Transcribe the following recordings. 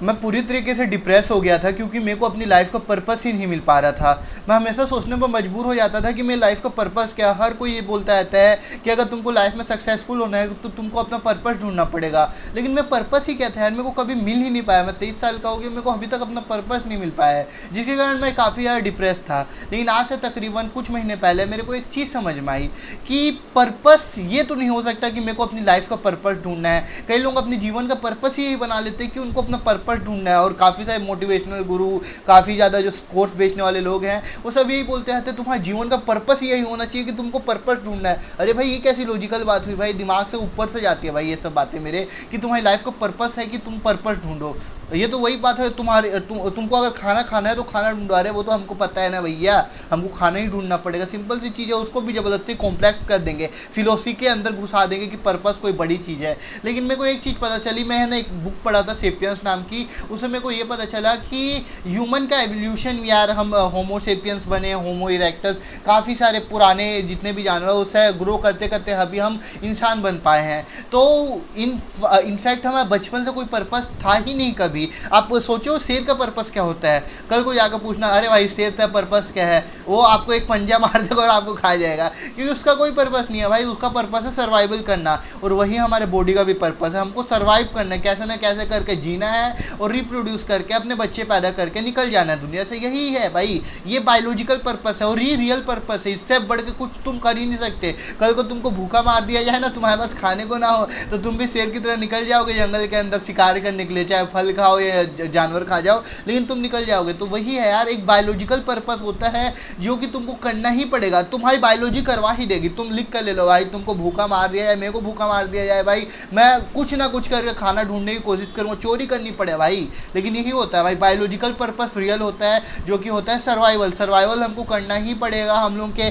मैं पूरी तरीके से डिप्रेस हो गया था क्योंकि मेरे को अपनी लाइफ का पर्पस ही नहीं मिल पा रहा था। मैं हमेशा सोचने पर मजबूर हो जाता था कि मेरी लाइफ का पर्पस क्या है। हर कोई ये बोलता रहता है कि अगर तुमको लाइफ में सक्सेसफुल होना है तो तुमको अपना पर्पस ढूंढना पड़ेगा, लेकिन मैं पर्पस ही क्या था यार, मेरे को कभी मिल ही नहीं पाया। मैं 23 साल का हो गया, मेरे को अभी तक अपना पर्पस नहीं मिल पाया है, जिसके कारण मैं काफ़ी ज़्यादा डिप्रेस था। लेकिन आज से तकरीबन कुछ महीने पहले मेरे को एक चीज़ समझ में आई कि पर्पस ये तो नहीं हो सकता कि मेरे को अपनी लाइफ का पर्पस ढूंढना है। कई लोग अपने जीवन का पर्पस ही यही बना लेते हैं कि उनको अपना पर्पस ढूंढना है, और काफ़ी सारे मोटिवेशनल गुरु, काफ़ी ज़्यादा जो कोर्स बेचने वाले लोग हैं, वो सब यही बोलते रहते हैं तुम्हारे जीवन का पर्पस यही होना चाहिए कि तुमको पर्पस ढूंढना है। अरे भाई ये कैसी लॉजिकल बात हुई भाई, दिमाग से ऊपर से जाती है भाई ये सब बातें मेरे, कि तुम्हारी लाइफ का पर्पस है कि तुम पर्पस ढूंढो। ये तो वही बात है, तुमको अगर खाना खाना है तो खाना ढूंढवा रहे, वो तो हमको पता है ना भैया, हमको खाना ही ढूंढना पड़ेगा। सिंपल सी चीज़ है, उसको भी ज़बरदस्ती कॉम्प्लेक्स कर देंगे, फिलोसफी के अंदर घुसा देंगे कि पर्पस कोई बड़ी चीज़ है। लेकिन मेरे को एक चीज़ पता चली, मैं है ना एक बुक पढ़ा था सेपियंस नाम की, उसमें मेरे को ये पता चला कि ह्यूमन का एवोल्यूशन, यार हम होमो सेपियंस बने, होमो इरेक्टस, काफ़ी सारे पुराने जितने भी जानवर उससे ग्रो करते करते अभी हम इंसान बन पाए हैं। तो इनफैक्ट हमारा बचपन से कोई पर्पस था ही नहीं कभी। आप सोचो शेर का पर्पस क्या होता है, कल को जाकर पूछना अरे भाई शेर का पर्पस क्या है, वो आपको एक पंजा मार देगा और आपको खा जाएगा, क्योंकि उसका कोई पर्पस नहीं है भाई। उसका पर्पस है सर्वाइवल करना, और वही हमारे बॉडी का भी पर्पस है, हमको सर्वाइव करना है, कैसे ना कैसे करके जीना है और रिप्रोड्यूस करके अपने बच्चे पैदा करके निकल जाना है दुनिया से। यही है भाई, ये बायोलॉजिकल पर्पस है और ये रियल पर्पस है। इससे बढ़ के कुछ तुम कर ही नहीं सकते। कल को तुमको भूखा मार दिया जाए ना, तुम्हारे पास खाने को ना हो, तो तुम भी शेर की तरह निकल जाओगे जंगल के अंदर शिकार करने के लिए, चाहे फल खाओ या जानवर खा जाओ, लेकिन तुम निकल जाओगे। तो वही है यार, एक बायोलॉजिकल पर्पस होता है जो कि तुमको करना ही पड़ेगा, तुम्हारी बायोलॉजी करवा ही देगी। तुम लिख कर ले लो भाई, तुमको भूखा मार दिया जाए, मेरे को भूखा मार दिया जाए भाई, मैं कुछ ना कुछ करके खाना ढूंढने की कोशिश करूँगा, चोरी करनी पड़े भाई, लेकिन यही होता है भाई। बायोलॉजिकल पर्पस रियल होता है, जो कि होता है सर्वाइवल। सर्वाइवल हमको करना ही पड़ेगा। हम लोग के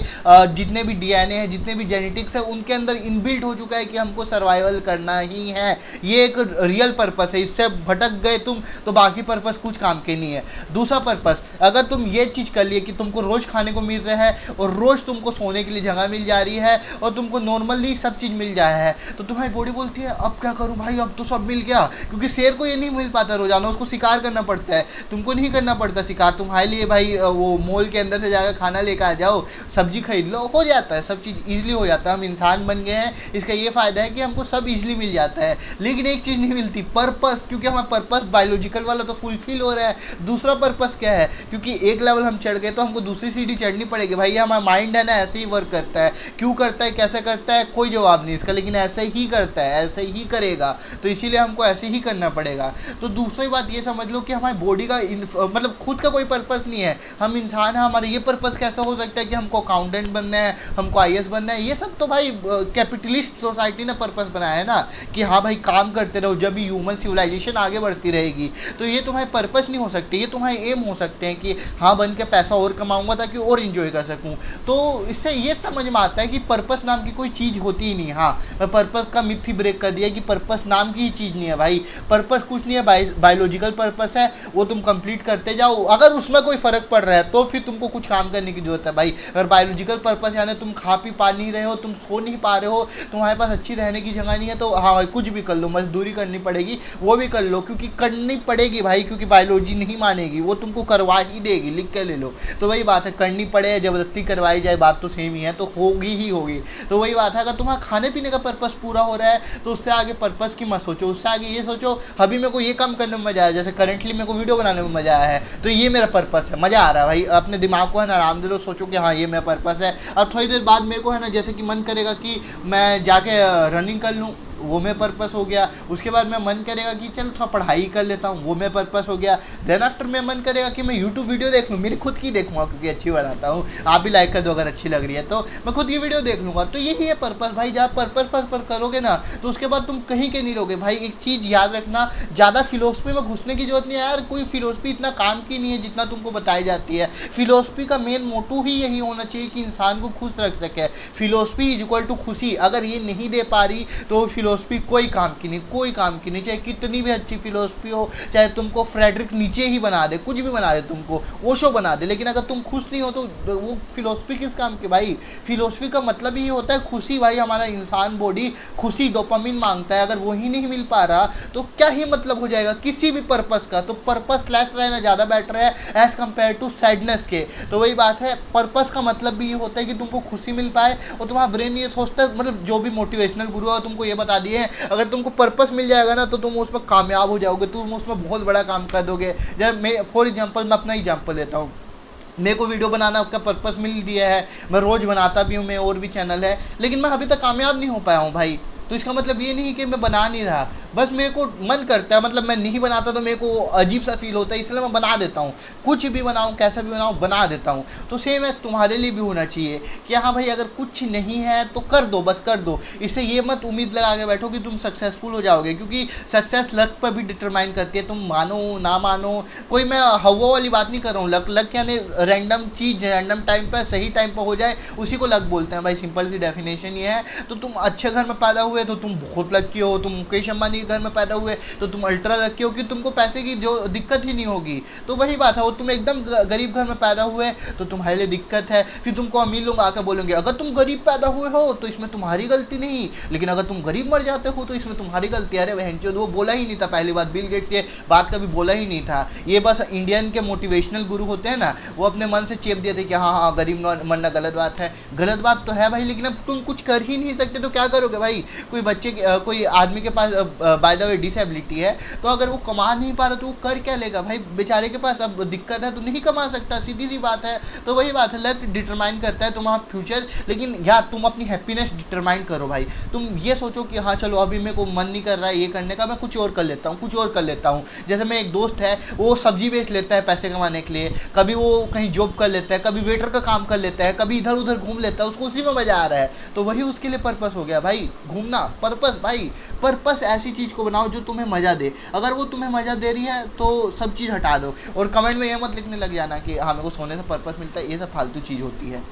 जितने भी डीएनए है, जितने भी जेनेटिक्स है, उनके अंदर इनबिल्ट हो चुका है कि हमको सर्वाइवल करना ही है। ये एक रियल पर्पस है। इससे भटक गए तुम तो बाकी पर्पस कुछ काम के नहीं है। दूसरा पर्पस, अगर तुम ये चीज़ कर लिए कि तुमको रोज़ खाने को मिल रहा है और रोज़ तुमको सोने के लिए जगह मिल जा रही है और तुमको नॉर्मली सब चीज़ मिल जाए है, तो तुम्हारी बॉडी बोलती है अब क्या करूं भाई, अब तो सब मिल गया। क्योंकि शेर को ये नहीं मिल पाता रोजाना, उसको शिकार करना पड़ता है। तुमको नहीं करना पड़ता शिकार, तुम्हारे लिए भाई वो मॉल के अंदर से जाकर खाना लेकर आ जाओ, सब्जी खरीद लो, हो जाता है, सब चीज़ ईजिली हो जाता है। हम इंसान बन गए हैं, इसका ये फ़ायदा है कि हमको सब ईजिली मिल जाता है। लेकिन एक चीज़ नहीं मिलती, पर्पस, क्योंकि हमारा पर्पस बायोलॉजिकल वाला तो फुलफिल हो रहा है। दूसरा पर्पस क्या है, क्योंकि एक लेवल हम चढ़ गए तो हमको दूसरी सीढ़ी चढ़नी पड़ेगी भाई। हमारा माइंड है ना ऐसे ही वर्क करता है, क्यों करता है, कैसे करता है, कोई जवाब नहीं इसका, लेकिन ऐसे ही करता है, ऐसे ही करेगा, तो इसीलिए हमको ऐसे ही करना पड़ेगा। तो दूसरी बात ये समझ लो कि हमारी बॉडी का मतलब खुद का कोई पर्पस नहीं है। हम इंसान हैं, हमारा ये पर्पस कैसा हो सकता है कि हमको अकाउंटेंट बनना है, हमको आईएएस बनना है। ये सब तो भाई कैपिटलिस्ट सोसाइटी ने पर्पस बनाया है ना, कि हाँ भाई काम करते रहो, जब भी ह्यूमन सिविलाइजेशन आगे बढ़ती रहेगी। तो ये तुम्हारे पर्पस नहीं हो सकते, ये तुम्हारे एम हो सकते हैं कि हाँ बन के पैसा और कमाऊंगा ताकि और इंजॉय कर सकूं। तो इससे ये समझ में आता है कि पर्पस नाम की कोई चीज़ होती ही नहीं। हाँ, मैं पर्पस का मिथ ही ब्रेक कर दिया कि पर्पस नाम की ही चीज़ नहीं है भाई। पर्पस कुछ नहीं है, बायोलॉजिकल पर्पस है, वो तुम कंप्लीट करते जाओ। अगर उसमें कोई फर्क पड़ रहा है तो फिर तुमको कुछ काम करने की जरूरत है भाई। अगर बायोलॉजिकल पर्पस यानी तुम खा पी पा नहीं रहे हो, तुम सो नहीं पा रहे हो, तुम्हारे पास अच्छी रहने की जगह नहीं है, तो हाँ भाई कुछ भी कर लो, मजदूरी करनी पड़ेगी, वो भी कर लो, क्योंकि करनी पड़ेगी भाई, क्योंकि बायोलॉजी नहीं मानेगी, वो तुमको करवा ही देगी, लिख के ले लो। तो वही बात है, करनी पड़े जबरदस्ती करवाई जाए, बात तो सेम ही है, तो होगी ही होगी। तो वही बात है, अगर तुम्हारा खाने पीने का पर्पस पूरा हो रहा है तो उससे आगे पर्पस की मत सोचो। उससे आगे ये सोचो अभी मेरे को ये काम करने में मजा आया, जैसे करेंटली मेरे को वीडियो बनाने में मजा आया है, तो ये मेरा पर्पस है, मजा आ रहा है भाई। अपने दिमाग को है ना आराम दे दो, सोचो कि हाँ ये मेरा पर्पस है। अब थोड़ी देर बाद मेरे को है ना जैसे कि मन करेगा कि मैं जाके रनिंग कर लूँ, वो मैं पर्पस हो गया। उसके बाद मैं मन करेगा कि चल थोड़ा पढ़ाई कर लेता हूँ, वो मैं पर्पस हो गया। देन आफ्टर मैं मन करेगा कि मैं यूट्यूब वीडियो देख लूँ, मेरी खुद की देखूंगा क्योंकि अच्छी बनाता हूँ, आप भी लाइक कर दो अगर अच्छी लग रही है तो, मैं खुद की वीडियो देख लूँगा। तो यही है पर्पस भाई, जब पर्पस पर करोगे ना तो उसके बाद तुम कहीं के नहीं रहोगे भाई। एक चीज़ याद रखना, ज़्यादा फिलोसफी में घुसने की जरूरत नहीं है यार, कोई फिलोसफी इतना काम की नहीं है जितना तुमको बताई जाती है। फिलोसफी का मेन मोटो ही यही होना चाहिए कि इंसान को खुश रख सके। फिलोसफी इज इक्वल टू खुशी, अगर ये नहीं दे पा रही तो फिलोसफी फिलोसफी कोई काम की नहीं, कोई काम की नहीं, चाहे कितनी भी अच्छी फिलोसफी हो, चाहे तुमको फ्रेडरिक नीचे ही बना दे, कुछ भी बना दे, तुमको ओशो बना दे, लेकिन अगर तुम खुश नहीं हो तो वो फिलोसफी किस काम की भाई। फिलोसफी का मतलब ही होता है खुशी भाई। हमारा इंसान बॉडी खुशी, डोपामिन मांगता है, अगर वही नहीं मिल पा रहा तो क्या ही मतलब हो जाएगा किसी भी पर्पस का। तो पर्पस लेस रहना ज़्यादा बेटर है एज कम्पेयर टू सैडनेस के। तो वही बात है, पर्पस का मतलब भी ये होता है कि तुमको खुशी मिल पाए, और तुम्हारा ब्रेन ये सोचता है, मतलब जो भी मोटिवेशनल गुरु है तुमको ये बता दिए हैं, अगर तुमको पर्पस मिल जाएगा ना तो तुम उसमें कामयाब हो जाओगे, तुम उसमें बहुत बड़ा काम कर दोगे। जब मैं फॉर एग्जाम्पल, मैं अपना एग्जाम्पल लेता हूँ, मेरे को वीडियो बनाना का पर्पस मिल दिया है, मैं रोज़ बनाता भी हूँ, मैं और भी चैनल है, लेकिन मैं अभी तक कामयाब नहीं हो पाया हूँ भाई। तो इसका मतलब ये नहीं कि मैं बना नहीं रहा, बस मेरे को मन करता है, मतलब मैं नहीं बनाता तो मेरे को अजीब सा फील होता है, इसलिए मैं बना देता हूँ। कुछ भी बनाऊँ, कैसा भी बनाऊँ, बना देता हूँ। तो सेम है तुम्हारे लिए भी होना चाहिए कि हाँ भाई अगर कुछ नहीं है तो कर दो, बस कर दो। इससे ये मत उम्मीद लगा के बैठो कि तुम सक्सेसफुल हो जाओगे, क्योंकि सक्सेस लक पर भी डिटरमाइन करती है, तुम मानो ना मानो। कोई मैं हवा वाली बात नहीं कर रहा हूँ, लक यानी रैंडम चीज़ रैंडम टाइम पर सही टाइम पर हो जाए, उसी को लक बोलते हैं भाई। सिंपल सी डेफिनेशन ये है। तो तुम अच्छे घर में पैदा हुए तो तुम बहुत लकी हो, तुम मुकेश अंबानी के घर में पैदा हुए तो तुम अल्ट्रा लकी हो कि तुमको पैसे की जो दिक्कत ही नहीं होगी। तो वही बात है, वो तुम एकदम गरीब घर में पैदा हुए तो तुम्हारे लिए दिक्कत है, फिर तुमको अमीर लोग आकर बोलेंगे अगर तुम गरीब पैदा हुए हो तो इसमें तुम्हारी गलती नहीं, लेकिन अगर तुम गरीब मर जाते हो तो इसमें तुम्हारी गलती। अरे बहनचोद, वो बोला ही नहीं था पहली बात, बिल गेट्स ये बात कभी बोला ही नहीं था। ये बस इंडियन के मोटिवेशनल गुरु होते हैं ना, वो अपने मन से चेप दिए थे कि हाँ हाँ गरीब मरना गलत बात है। गलत बात तो है भाई, लेकिन अब तुम कुछ कर ही नहीं सकते तो क्या करोगे भाई। कोई बच्चे कोई आदमी के पास बाय द वे डिसेबिलिटी है, तो अगर वो कमा नहीं पा रहा तो वो कर क्या लेगा भाई। बेचारे के पास अब दिक्कत है तो नहीं कमा सकता, सीधी सी बात है। तो वही बात है, लक डिटरमाइन करता है तुम्हारा फ्यूचर, लेकिन यार तुम अपनी हैप्पीनेस डिटरमाइन करो भाई। तुम ये सोचो कि हाँ चलो अभी मेरे को मन नहीं कर रहा है ये करने का, मैं कुछ और कर लेता हूँ, कुछ और कर लेता हूँ। जैसे मेरा एक दोस्त है, वो सब्जी बेच लेता है पैसे कमाने के लिए, कभी वो कहीं जॉब कर लेता है, कभी वेटर का काम कर लेता है, कभी इधर उधर घूम लेता है, उसको उसी में मजा आ रहा है। तो वही उसके लिए पर्पस हो गया भाई, घूमना। पर्पस भाई, पर्पस ऐसी चीज़ को बनाओ जो तुम्हें मज़ा दे। अगर वो तुम्हें मज़ा दे रही है तो सब चीज़ हटा दो, और कमेंट में ये मत लिखने लग जाना कि हाँ मेरे को सोने से पर्पस मिलता है, ये सब फालतू चीज़ होती है।